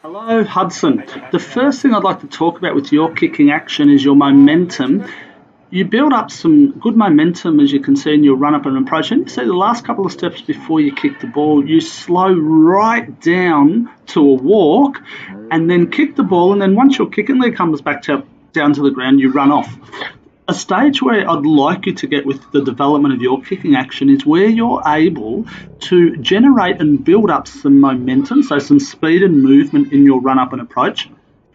Hello, Hudson. The first thing I'd like to talk about with your kicking action is your momentum. You build up some good momentum, as you can see, in your run up and approach. And you see the last couple of steps before you kick the ball, you slow right down to a walk and then kick the ball. And then once your kicking leg comes back down to the ground, you run off. A stage where I'd like you to get with the development of your kicking action is where you're able to generate and build up some momentum, so some speed and movement in your run up and approach,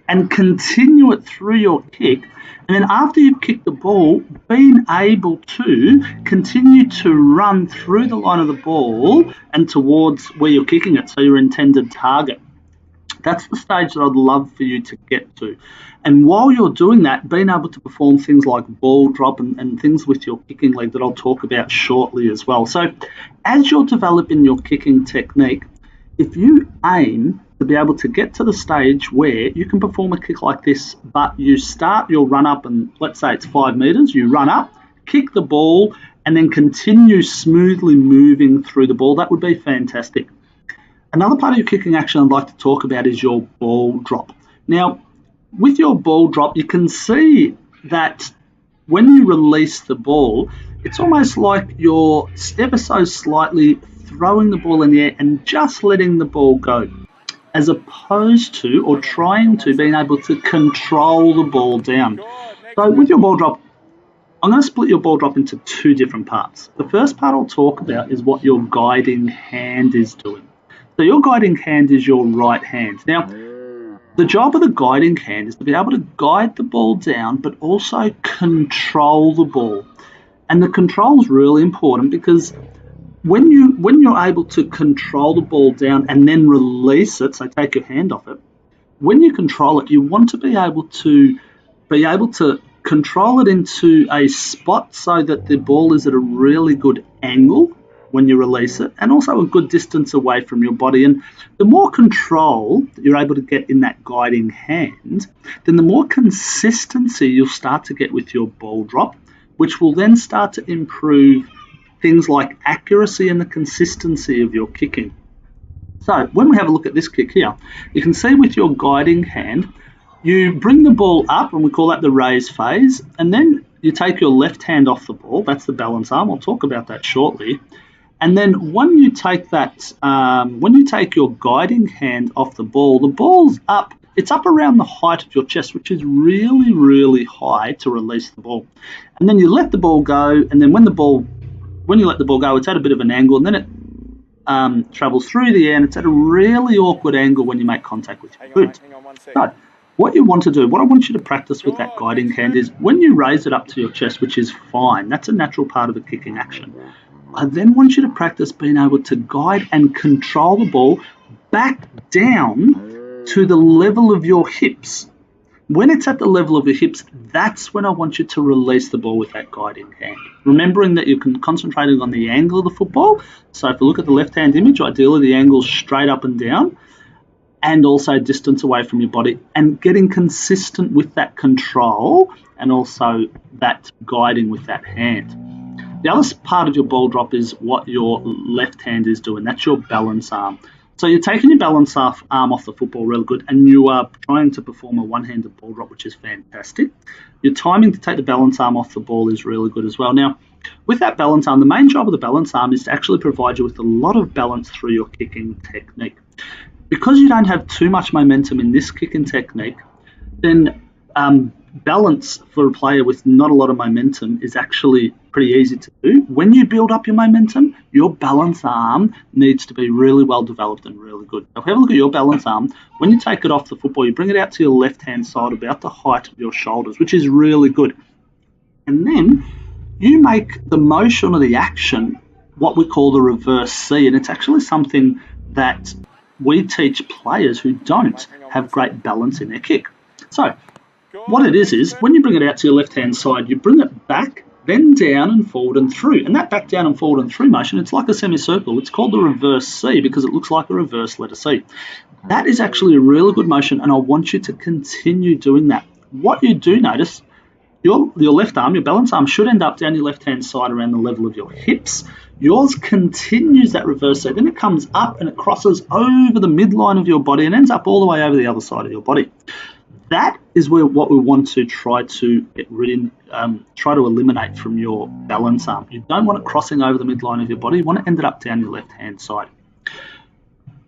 and continue it through your kick. And then after you've kicked the ball, being able to continue to run through the line of the ball and towards where you're kicking it, so your intended target. That's the stage that I'd love for you to get to. And while you're doing that, being able to perform things like ball drop and things with your kicking leg that I'll talk about shortly as well. So as you're developing your kicking technique, if you aim to be able to get to the stage where you can perform a kick like this, but you start your run up and let's say it's 5 meters, you run up, kick the ball, and then continue smoothly moving through the ball, that would be fantastic. Another part of your kicking action I'd like to talk about is your ball drop. Now, with your ball drop, you can see that when you release the ball, it's almost like you're ever so slightly throwing the ball in the air and just letting the ball go, as opposed to, or trying to, being able to control the ball down. So with your ball drop, I'm going to split your ball drop into two different parts. The first part I'll talk about is what your guiding hand is doing. So your guiding hand is your right hand. Now, the job of the guiding hand is to be able to guide the ball down, but also control the ball. And the control is really important because when you're able to control the ball down and then release it, so take your hand off it, when you control it, you want to be able to control it into a spot so that the ball is at a really good angle when you release it, and also a good distance away from your body. And the more control that you're able to get in that guiding hand, then the more consistency you'll start to get with your ball drop, which will then start to improve things like accuracy and the consistency of your kicking. So when we have a look at this kick here, you can see with your guiding hand, you bring the ball up, and we call that the raise phase, and then you take your left hand off the ball. That's the balance arm. I'll talk about that shortly. And then when you take your guiding hand off the ball's up. It's up around the height of your chest, which is really, really high to release the ball. And then you let the ball go, and then when you let the ball go, it's at a bit of an angle, and then it travels through the air, and it's at a really awkward angle when you make contact with your foot. So what I want you to practice with that guiding hand is when you raise it up to your chest, which is fine, that's a natural part of a kicking action. I then want you to practice being able to guide and control the ball back down to the level of your hips. When it's at the level of your hips, that's when I want you to release the ball with that guiding hand. Remembering that you can concentrate on the angle of the football. So if you look at the left-hand image, ideally the angle's straight up and down, and also distance away from your body, and getting consistent with that control and also that guiding with that hand. The other part of your ball drop is what your left hand is doing. That's your balance arm. So you're taking your balance arm off the football really good, and you are trying to perform a one-handed ball drop, which is fantastic. Your timing to take the balance arm off the ball is really good as well. Now, with that balance arm, the main job of the balance arm is to actually provide you with a lot of balance through your kicking technique. Because you don't have too much momentum in this kicking technique, then balance for a player with not a lot of momentum is actually pretty easy to do. When you build up your momentum, your balance arm needs to be really well developed and really good. Now, if you have a look at your balance arm, when you take it off the football, you bring it out to your left-hand side about the height of your shoulders, which is really good. And then you make the motion or the action what we call the reverse C, and it's actually something that we teach players who don't have great balance in their kick. So what it is when you bring it out to your left-hand side, you bring it back, then down and forward and through. And that back, down and forward and through motion, it's like a semicircle. It's called the reverse C because it looks like a reverse letter C. That is actually a really good motion, and I want you to continue doing that. What you do notice, your left arm, your balance arm, should end up down your left-hand side around the level of your hips. Yours continues that reverse C, then it comes up and it crosses over the midline of your body and ends up all the way over the other side of your body. That is what we want to try to get rid of, try to eliminate from your balance arm. You don't want it crossing over the midline of your body. You want to end it up down your left-hand side.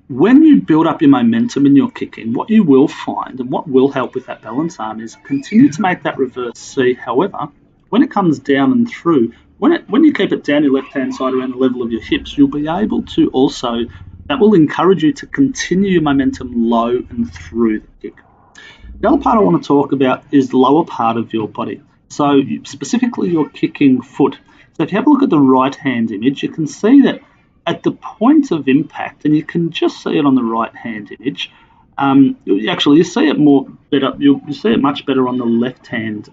When you build up your momentum in your kicking, what you will find and what will help with that balance arm is continue to make that reverse C. However, when it comes down and through, when you keep it down your left-hand side around the level of your hips, you'll be able to also, that will encourage you to continue your momentum low and through the kick. The other part I want to talk about is the lower part of your body. So specifically your kicking foot. So if you have a look at the right-hand image, you can see that at the point of impact, and you can just see it on the right-hand image, you see it more better. You see it much better on the left-hand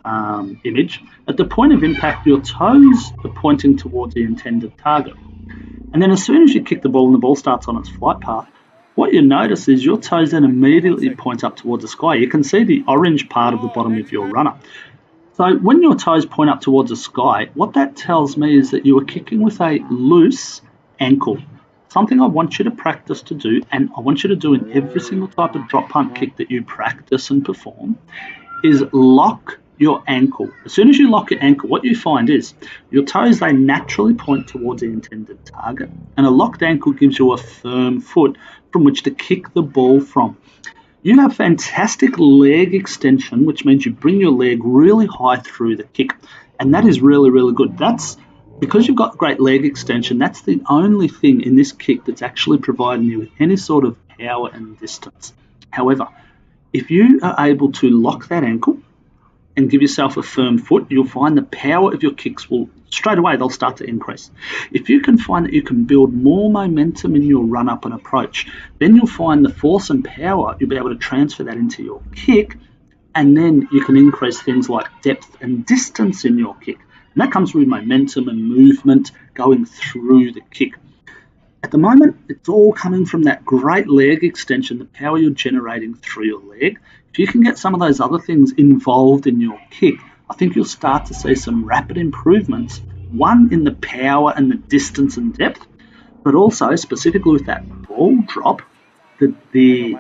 image. At the point of impact, your toes are pointing towards the intended target. And then as soon as you kick the ball and the ball starts on its flight path, what you notice is your toes then immediately point up towards the sky. You can see the orange part of the bottom of your runner. So when your toes point up towards the sky, what that tells me is that you are kicking with a loose ankle. Something I want you to practice to do, and I want you to do in every single type of drop punt kick that you practice and perform, is lock your ankle. As soon as you lock your ankle, what you find is your toes, they naturally point towards the intended target, and a locked ankle gives you a firm foot from which to kick the ball from. You have fantastic leg extension, which means you bring your leg really high through the kick, and that is really, really good. That's because you've got great leg extension. That's the only thing in this kick that's actually providing you with any sort of power and distance. However, if you are able to lock that ankle and give yourself a firm foot, you'll find the power of your kicks will straight away, they'll start to increase. If you can find that you can build more momentum in your run up and approach, then you'll find the force and power, you'll be able to transfer that into your kick, and then you can increase things like depth and distance in your kick. And that comes with momentum and movement going through the kick. At the moment, it's all coming from that great leg extension, the power you're generating through your leg. If you can get some of those other things involved in your kick, I think you'll start to see some rapid improvements, one in the power and the distance and depth, but also specifically with that ball drop, the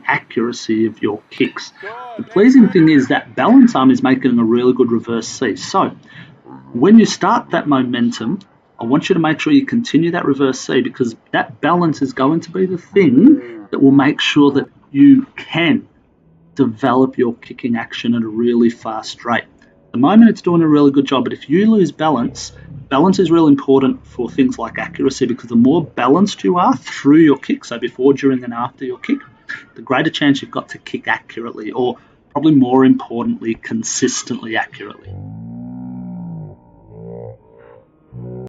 accuracy of your kicks. The pleasing thing is that balance arm is making a really good reverse C. So when you start that momentum, I want you to make sure you continue that reverse C, because that balance is going to be the thing that will make sure that you can develop your kicking action at a really fast rate. At the moment, it's doing a really good job, but if you lose balance, balance is really important for things like accuracy, because the more balanced you are through your kick, so before, during, and after your kick, the greater chance you've got to kick accurately, or probably more importantly, consistently accurately.